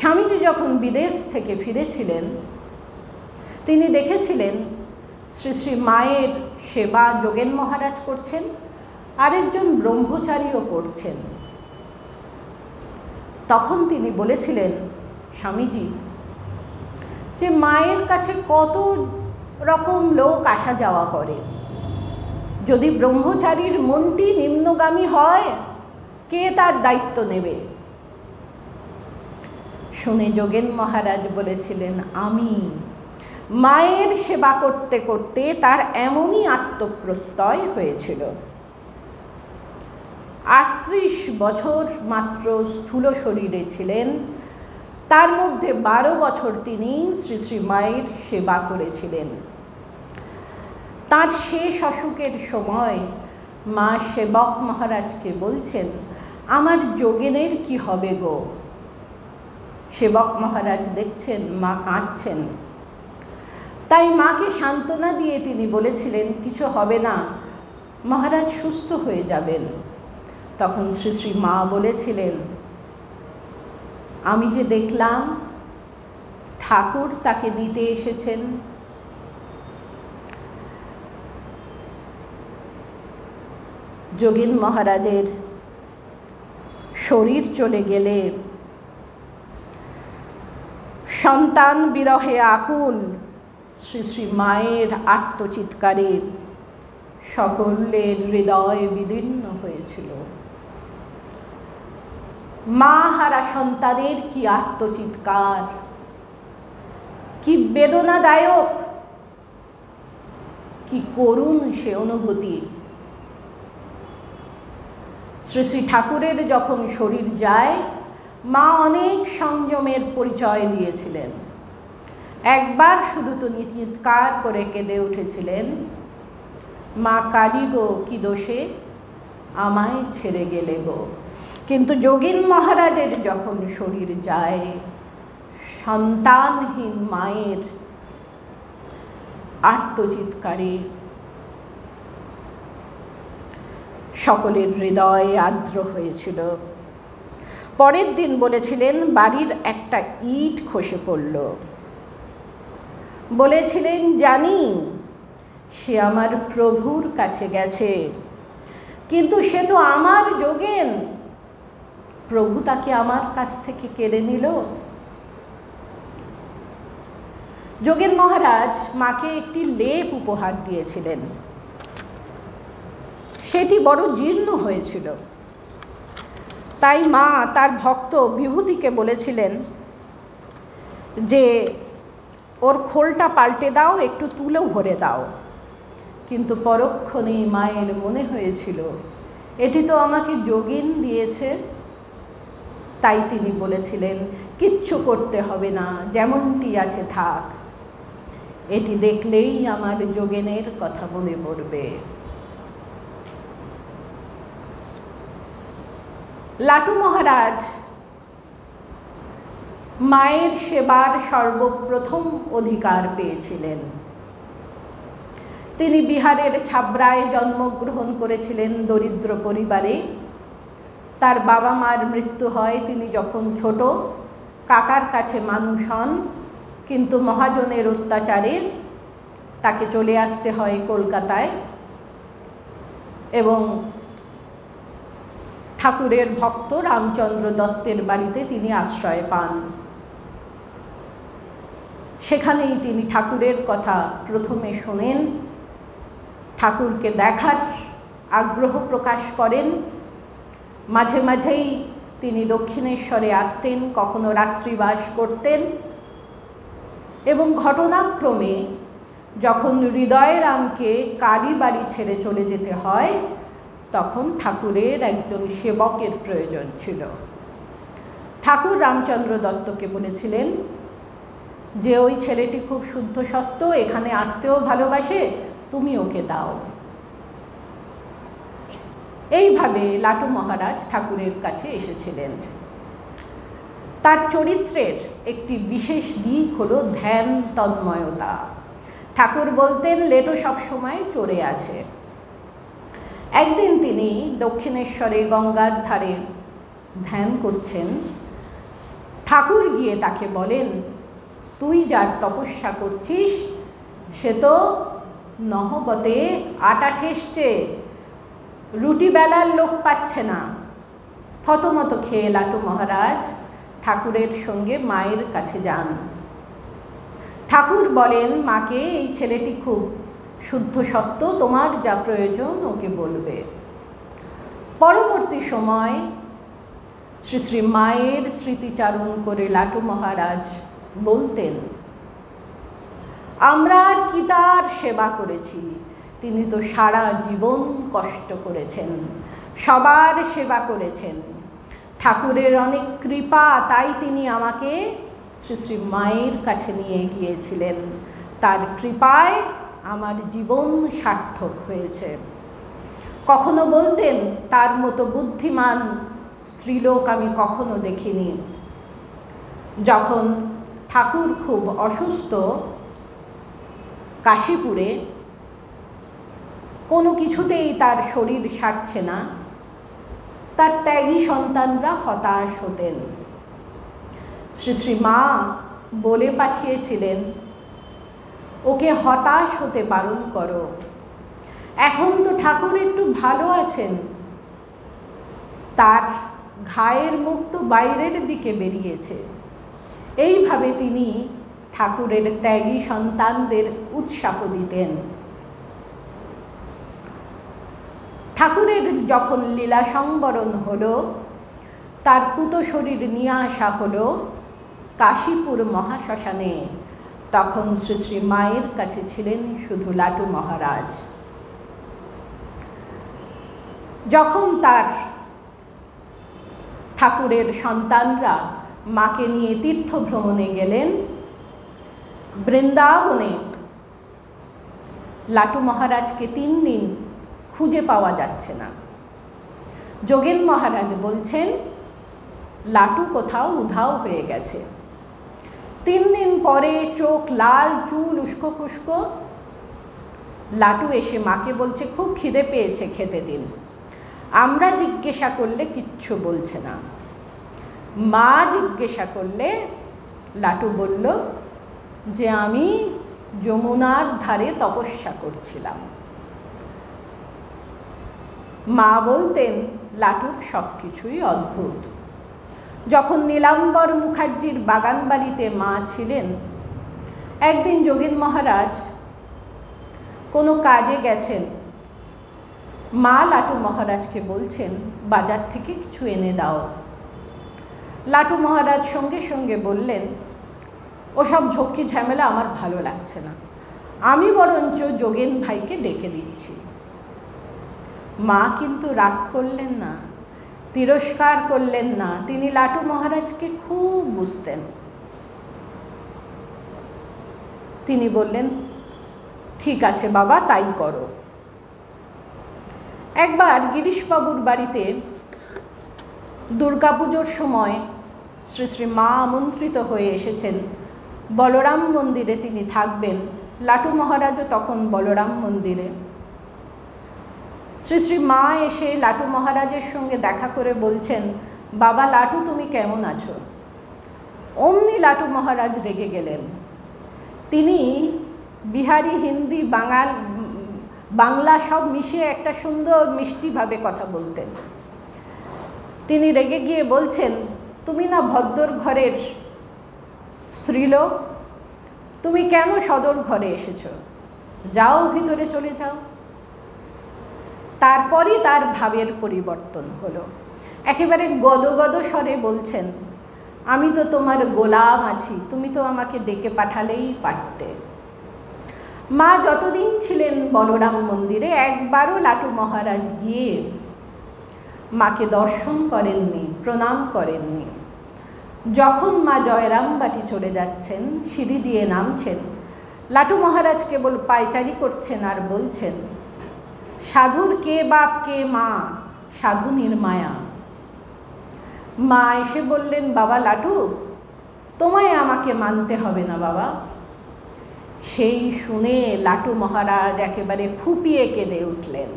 স্বামীজি যখন বিদেশ থেকে ফিরেছিলেন, তিনি দেখেছিলেন শ্রী শ্রী মায়ের সেবা যোগেন মহারাজ করছেন, আরেকজন ব্রহ্মচারীও করছেন। তখন তিনি বলেছিলেন, স্বামীজি, যে মায়ের কাছে কত রকম লোক আসা যাওয়া করে, যদি ব্রহ্মচারীর মনটি নিম্নগামী হয়, কে তার দায়িত্ব নেবে? শুনে যোগেন মহারাজ বলেছিলেন, আমি। মায়ের সেবা করতে করতে তার এমনই আত্মপ্রত্যয় হয়েছিল। 38 বছর মাত্র স্থূল শরীরে ছিলেন, তার মধ্যে 12 বছর তিনি শ্রী শ্রী মায়ের সেবা করেছিলেন। তার শেষ অসুখের সময় মা সেবক মহারাজকে বলছেন, আমার যোগেনের কি হবে গো? সেবক মহারাজ দেখছেন মা কাঁদছেন, তাই মাকে সান্ত্বনা দিয়ে তিনি বলেছিলেন, কিছু হবে না, মহারাজ সুস্থ হয়ে যাবেন। তখন শ্রী শ্রী মা বলেছিলেন, আমি যে দেখলাম ঠাকুর তাকে দিতে এসেছেন। যোগেন মহারাজের শরীর চলে গেলে সন্তান বিরহে আকুল শ্রী শ্রী মায়ের আর্তচিৎকারে সকলের হৃদয় বিদীর্ণ হয়েছিল। মা হারা সন্তানের কি আর্তচিৎকার, কি বেদনাদায়ক, কি করুণ সে অনুভূতি। শ্রী শ্রী ঠাকুরের যখন শরীর যায়, মা অনেক সংযমের পরিচয় দিয়েছিলেন। একবার শুধু তিনি চিৎকার করে কেঁদে উঠেছিলেন, মা কালী গো, কি দোষে আমায় ছেড়ে গেলে গো। কিন্তু যোগীন মহারাজের যখন শরীর যায়, সন্তানহীন মায়ের আর্তচিৎকারে সকলের হৃদয় আর্দ্র হয়েছিল। পরের দিন বলেছিলেন, বাড়ির একটা ইট খসে পড়ল। বলেছিলেন, জানি সে আমার প্রভুর কাছে গেছে, কিন্তু সে তো আমার যোগেন, প্রভু তাকে আমার কাছ থেকে কেড়ে নিল। যোগেন মহারাজ মাকে একটি লেপ উপহার দিয়েছিলেন, সেটি বড় জীর্ণ হয়েছিল। তাই মা তার ভক্ত বিভূতিকে বলেছিলেন যে ওর খোলটা পাল্টে দাও, একটু তুলো ভরে দাও। কিন্তু পরক্ষণেই মায়ের মনে হয়েছিল এটি তো আমাকে যোগেন দিয়েছে। তাই তিনি বলেছিলেন, কিচ্ছু করতে হবে না, যেমনটি আছে থাক, এটি দেখলেই আমার যোগেনের কথা মনে পড়বে। লাটু মহারাজ মায়ের সেবার সর্বপ্রথম অধিকার পেয়েছিলেন। তিনি বিহারের ছাবড়ায় জন্মগ্রহণ করেছিলেন দরিদ্র পরিবারে। তার বাবা মার মৃত্যু হয় তিনি যখন ছোট, কাকার কাছে মানুষ হন, কিন্তু মহাজনের অত্যাচারে তাকে চলে আসতে হয় কলকাতায় এবং ঠাকুরের ভক্ত রামচন্দ্র দত্তের বাড়িতে তিনি আশ্রয় পান। সেখানেই তিনি ঠাকুরের কথা প্রথমে শোনেন, ঠাকুরকে দেখার আগ্রহ প্রকাশ করেন। মাঝে মাঝেই তিনি দক্ষিণেশ্বরে আসতেন, কখনো রাত্রিবাস করতেন এবং ঘটনাক্রমে যখন হৃদয়রামকে কালীবাড়ি ছেড়ে চলে যেতে হয় তখন ঠাকুরের একজন সেবকের প্রয়োজন ছিল। ঠাকুর রামচন্দ্র দত্তকে বলেছিলেন যে ওই ছেলেটি খুব শুদ্ধ সত্য, এখানে আসতেও ভালোবাসে, তুমি ওকে দাও। এইভাবে লাটু মহারাজ ঠাকুরের কাছে এসেছিলেন। তার চরিত্রের একটি বিশেষ দিক হলো ধ্যান তন্ময়তা। ঠাকুর বলতেন লেটো সবসময় চড়ে আছে। একদিন তিনি দক্ষিণেশ্বরে গঙ্গার ধারে ধ্যান করছেন। ঠাকুর গিয়ে তাকে বলেন, তুই যার তপস্যা করছিস সে তো নহবতে আটা ঠেসছে, রুটি বেলার লোক পাচ্ছে না। থতমত খেয়ে লাটু মহারাজ ঠাকুরের সঙ্গে মায়ের কাছে যান। ঠাকুর বলেন মাকে, এই ছেলেটি খুব শুদ্ধ সত্য, তোমার যা প্রয়োজন ওকে বলবে। পরবর্তী সময় শ্রী শ্রী মায়ের স্মৃতিচারণ করে লাটু মহারাজ বলতেন, আমরা আর কি তার সেবা করেছি, তিনি তো সারা জীবন কষ্ট করেছেন, সবার সেবা করেছেন। ঠাকুরের অনেক কৃপা, তাই তিনি আমাকে শ্রী শ্রী মায়ের কাছে নিয়ে গিয়েছিলেন। তার কৃপায় আমার জীবন সার্থক হয়েছে। কখনো বলতেন, তার মতো বুদ্ধিমান স্ত্রীলোক আমি কখনো দেখিনি। যখন ঠাকুর খুব অসুস্থ কাশীপুরে, কোনো কিছুতেই তার শরীর সারছে না, তার ত্যাগী সন্তানরা হতাশ হতেন। শ্রী শ্রী মা বলে পাঠিয়েছিলেন, ওকে হতাশ হতে বারণ করো, এখন তো ঠাকুর একটু ভালো আছেন, তার ঘায়ের মুখ তো বাইরের দিকে বেরিয়েছে। এইভাবে তিনি ঠাকুরের ত্যাগী সন্তানদের উৎসাহ দিতেন। ঠাকুরের যখন লীলা সংবরণ হলো, তার পুত শরীর নিয়ে আসা হলো কাশীপুর মহাশ্মশানে, তখন শ্রী শ্রী মায়ের কাছে ছিলেন শুধু লাটু মহারাজ। যখন তার ঠাকুরের সন্তানরা মাকে নিয়ে তীর্থ ভ্রমণে গেলেন বৃন্দাবনে, লাটু মহারাজকে 3 দিন খুঁজে পাওয়া যাচ্ছে না। যোগেন মহারাজ বলছেন লাটু কোথাও উধাও হয়ে গেছে। 3 দিন পরে চোখ লাল, চুল উস্কো খুস্কো, লাটু এসে মাকে বলছে খুব খিদে পেয়েছে, খেতে দিন। আমরা জিজ্ঞাসা করলে কিচ্ছু বলছে না। মা জিজ্ঞাসা করলে লাটু বলল যে আমি যমুনার ধারে তপস্যা করছিলাম। মা বলতেন লাটুর সব কিছুই অদ্ভুত। যখন নীলাম্বর মুখার্জির বাগান বাড়িতে মা ছিলেন, একদিন যোগেন মহারাজ কোনো কাজে গেছেন। মা লাটু মহারাজকে বলছেন বাজার থেকে কিছু এনে দাও। লাটু মহারাজ সঙ্গে সঙ্গে বললেন ওসব ঝক্কি ঝামেলা আমার ভালো লাগছে না, আমি বরঞ্চ যোগেন ভাইকে ডেকে দিচ্ছি। মা কিন্তু রাগ করলেন না, তিরস্কার করলেন না, তিনি লাটু মহারাজকে খুব বুঝতেন। তিনি বললেন ঠিক আছে বাবা, তাই করো। একবার গিরিশবাবুর বাড়িতে দুর্গাপুজোর সময় শ্রী শ্রী মা আমন্ত্রিত হয়ে এসেছেন, বলরাম মন্দিরে তিনি থাকবেন। লাটু মহারাজও তখন বলরাম মন্দিরে। শ্রী শ্রী মা এসে লাটু মহারাজের সঙ্গে দেখা করে বলছেন, বাবা লাটু তুমি কেমন আছো? অমনি লাটু মহারাজ রেগে গেলেন। তিনি বিহারি, হিন্দি, বাংলা সব মিশিয়ে একটা সুন্দর মিষ্টিভাবে কথা বলতেন। তিনি রেগে গিয়ে বলছেন, তুমি না ভদ্র ঘরের স্ত্রীলোক, তুমি কেন সদর ঘরে এসেছো? যাও, ভিতরে চলে যাও। তারপরই তার ভাবের পরিবর্তন হলো। একেবারে গদগদ স্বরে বলছেন, আমি তো তোমার গোলাম আছি, তুমি তো আমাকে ডেকে পাঠালেই পারতে। মা যতদিন ছিলেন বলরাম মন্দিরে একবারও লাটু মহারাজ গিয়ে মাকে দর্শন করেননি, প্রণাম করেননি। যখন মা জয়রামবাটি চলে যাচ্ছেন, সিঁড়ি দিয়ে নামছেন, লাটু মহারাজ কেবল পায়চারি করছেন আর বলছেন, সাধুর কে বাপ কে মা, সাধু নির্মায়া। মা এসে বললেন, বাবা লাটু, তোমায় আমাকে মানতে হবে না বাবা। সেই শুনে লাটু মহারাজ একেবারে ফুপিয়ে কেঁদে উঠলেন।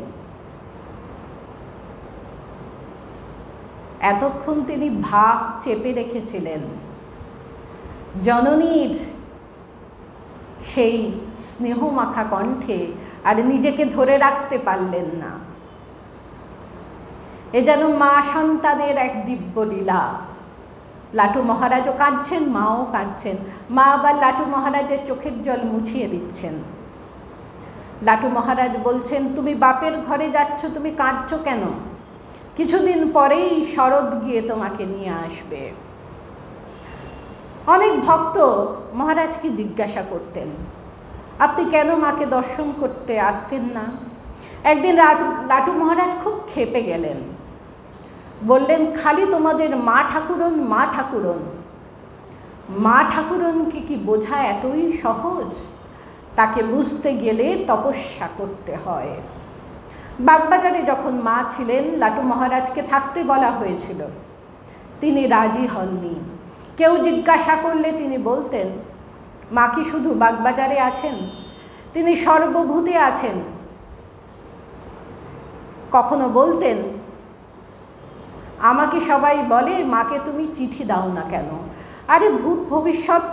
এতক্ষণ তিনি ভাব চেপে রেখেছিলেন। জননীর সেই স্নেহমাখা কণ্ঠে আর নিজেকে ধরে রাখতে পারলেন না। এ যেন মা সন্তানের এক দিব্য লীলা। লাটু মহারাজও কাঁদছেন, মাও কাঁদছেন। মা আবার লাটু মহারাজের চোখের জল মুছিয়ে দিচ্ছেন। লাটু মহারাজ বলছেন, তুমি বাপের ঘরে যাচ্ছ, তুমি কাঁদছো কেন? কিছুদিন পরেই শরৎ গিয়ে তোমাকে নিয়ে আসবে। অনেক ভক্ত মহারাজকে জিজ্ঞাসা করতেন, আপনি কেন মাকে দর্শন করতে আসতেন না? একদিন লাটু মহারাজ খুব ক্ষেপে গেলেন। বললেন, খালি তোমাদের মা ঠাকুরন, মা ঠাকুরন। মা ঠাকুরনকে কি বোঝা এতই সহজ? তাকে বুঝতে গেলে তপস্যা করতে হয়। বাগবাজারে যখন মা ছিলেন, লাটু মহারাজকে থাকতে বলা হয়েছিল, তিনি রাজি হননি। কেউ জিজ্ঞাসা করলে তিনি বলতেন, মা কি শুধু বাগবাজারে আছেন? তিনি সর্বভূতে আছেন। কখনো বলতেন, আমাকে সবাই বলে, মাকে তুমি চিঠি দাও না কেন? আরে ভূত ভবিষ্যৎ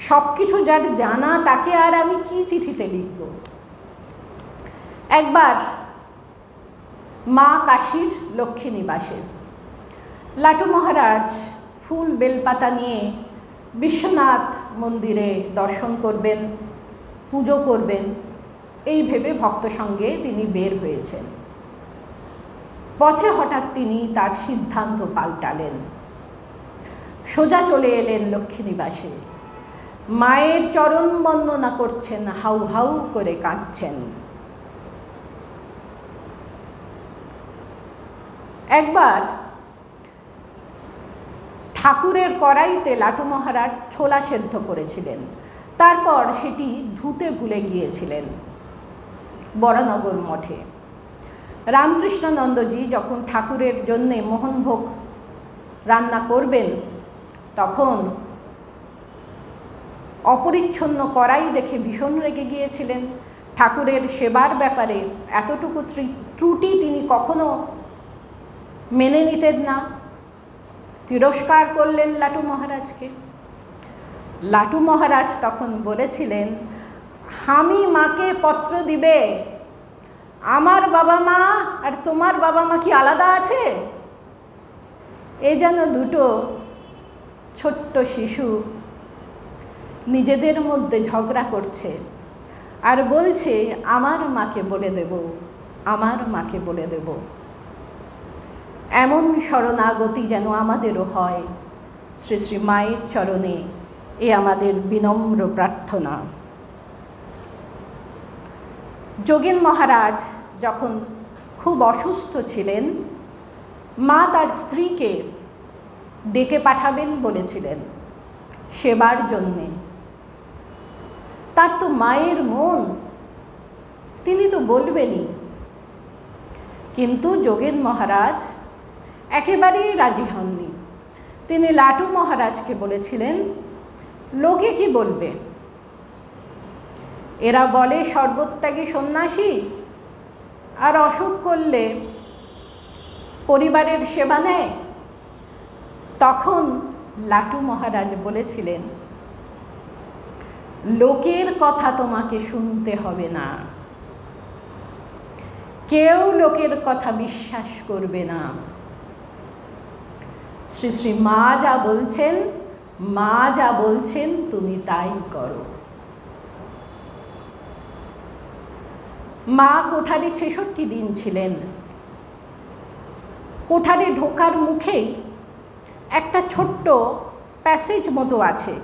সব কিছু যার জানা, তাকে আর আমি কি চিঠিতে লিখব? একবার মা কাশীর লক্ষ্মী নিবাসে লাটু মহারাজ ফুল বেলপাতা নিয়ে বিশ্বনাথ মন্দিরে দর্শন করবেন, পুজো করবেন, এই ভেবে ভক্ত সঙ্গে তিনি বের হয়েছেন। পথে হঠাৎ তিনি তার সিদ্ধান্ত পাল্টালেন। সোজা চলে এলেন লক্ষ্মী নিবাসে। মায়ের চরণ বন্দনা করছেন, হাউ হাউ করে কাঁদছেন। একবার ঠাকুরের কড়াইতে লাটু মহারাজ ছোলা সেদ্ধ করেছিলেন, তারপর সেটি ধুতে ভুলে গিয়েছিলেন বরানগর মঠে। রামকৃষ্ণানন্দজি যখন ঠাকুরের জন্যে মোহনভোগ রান্না করবেন, তখন অপরিচ্ছন্ন কড়াই দেখে ভীষণ রেগে গিয়েছিলেন। ঠাকুরের সেবার ব্যাপারে এতটুকু ত্রুটি তিনি কখনো মেনে নিতেন না, তিরস্কার করলেন লাটু মহারাজকে। লাটু মহারাজ তখন বলেছিলেন, আমি মাকে পত্র দিবে, আমার বাবা মা আর তোমার বাবা মা কি আলাদা আছে? এ যেন দুটো ছোট্ট শিশু নিজেদের মধ্যে ঝগড়া করছে আর বলছে, আমার মাকে বলে দেব, আমার মাকে বলে দেব। এমন শরণাগতি যেন আমাদেরও হয় শ্রী শ্রী মায়ের চরণে, এ আমাদের বিনম্র প্রার্থনা। যোগেন মহারাজ যখন খুব অসুস্থ ছিলেন, মা তার স্ত্রীকে ডেকে পাঠাবেন বলেছিলেন সেবার জন্যে। তার তো মায়ের মন, তিনি তো বলবেনই। কিন্তু যোগেন মহারাজ একেবারেই রাজি হননি। তিনি লাটু মহারাজকে বলেছিলেন, লোকে কি বলবে? এরা বলে সর্বত্যাগী সন্ন্যাসী, আর অসুখ করলে পরিবারের সেবা নেয়। তখন লাটু মহারাজ বলেছিলেন, লোকের কথা তোমাকে শুনতে হবে না, কেউ লোকের কথা বিশ্বাস করবে না। শ্রী শ্রী মা যা বলছেন, মা যা বলছেন তুমি তাই করো। মা কোঠারে 66 দিন ছিলেন। কোঠারে ঢোকার মুখেই একটা ছোট্ট প্যাসেজ মতো আছে,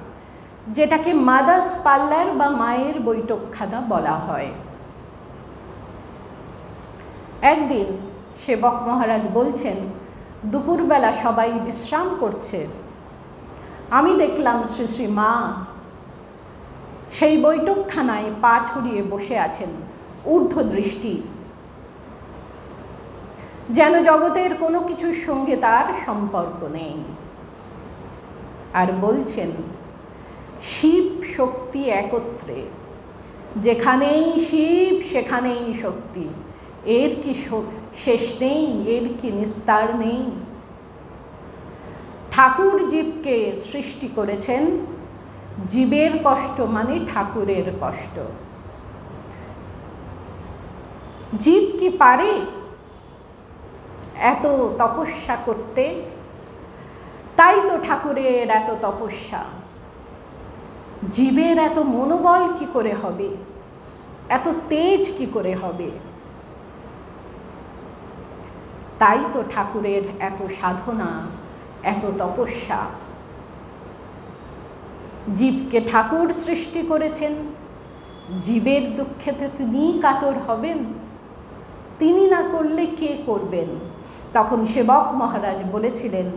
যেটাকে মাদার্স পার্লার বা মায়ের বৈঠকখানা বলা হয়। একদিন সেবক মহারাজ বলছেন, দুপুরবেলা সবাই বিশ্রাম করছে, আমি দেখলাম শ্রী শ্রী মা সেই বৈঠকখানায় পা ছড়িয়ে বসে আছেন, ঊর্ধ্ব দৃষ্টি, যেন জগতের কোনো কিছুর সঙ্গে তার সম্পর্ক নেই। আর বলছেন, শিব শক্তি একত্রে, যেখানেই শিব সেখানেই শক্তি, এর কি শেষ নেই, এর কি নিস্তার নেই। ঠাকুর জীবকে সৃষ্টি করেছেন, জীবের কষ্ট মানে ঠাকুরের কষ্ট। জীব কি পারে এত তপস্যা করতে? তাই তো ঠাকুরের এত তপস্যা। জীবের এত মনোবল কি করে হবে, এত তেজ কি করে হবে? তাই তো ঠাকুরের এত সাধনা, এত তপস্যা। জীবকে ঠাকুর সৃষ্টি করেছেন, জীবের দুঃখে তো তিনিই কাতর হবেন, তিনি না করলে কে করবেন? তখন সেবক মহারাজ বলেছিলেন,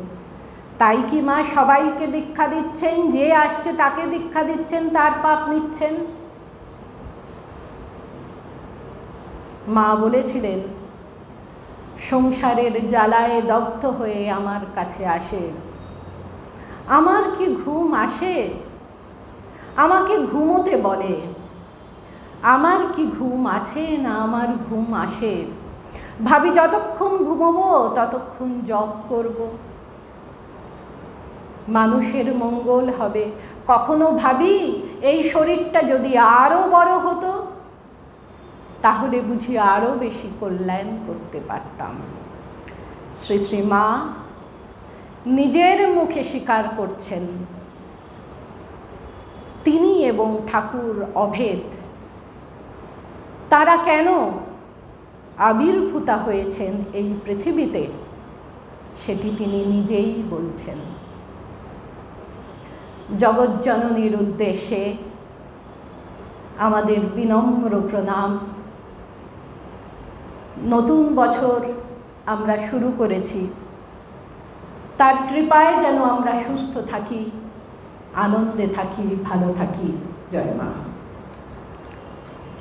তাই কি মা সবাইকে দীক্ষা দিচ্ছেন, যে আসছে তাকে দীক্ষা দিচ্ছেন, তার পাপ নিচ্ছেন? মা বলেছিলেন, সংসারের জ্বালায় দগ্ধ হয়ে আমার কাছে আসে, আমার কি ঘুম আসে? আমাকে ঘুমোতে বলে, আমার কি ঘুম আছে না আমার ঘুম আসে? ভাবি যতক্ষণ ঘুমোবো ততক্ষণ জপ করব, মানুষের মঙ্গল হবে। কখনো ভাবি এই শরীরটা যদি আরো বড় হতো, তাহলে বুঝি আরো বেশি কল্যাণ করতে পারতাম। শ্রী শ্রী মা নিজের মুখে স্বীকার করছেন, তিনি এবং ঠাকুর অভেদ। তারা কেন আবির্ভূতা হয়েছেন এই পৃথিবীতে, সেটি তিনি নিজেই বলছেন। জগজ্জননীর উদ্দেশ্যে আমাদের বিনম্র প্রণাম। নতুন বছর আমরা শুরু করেছি, তার কৃপায় যেন আমরা সুস্থ থাকি, আনন্দে থাকি, ভালো থাকি। জয় মা।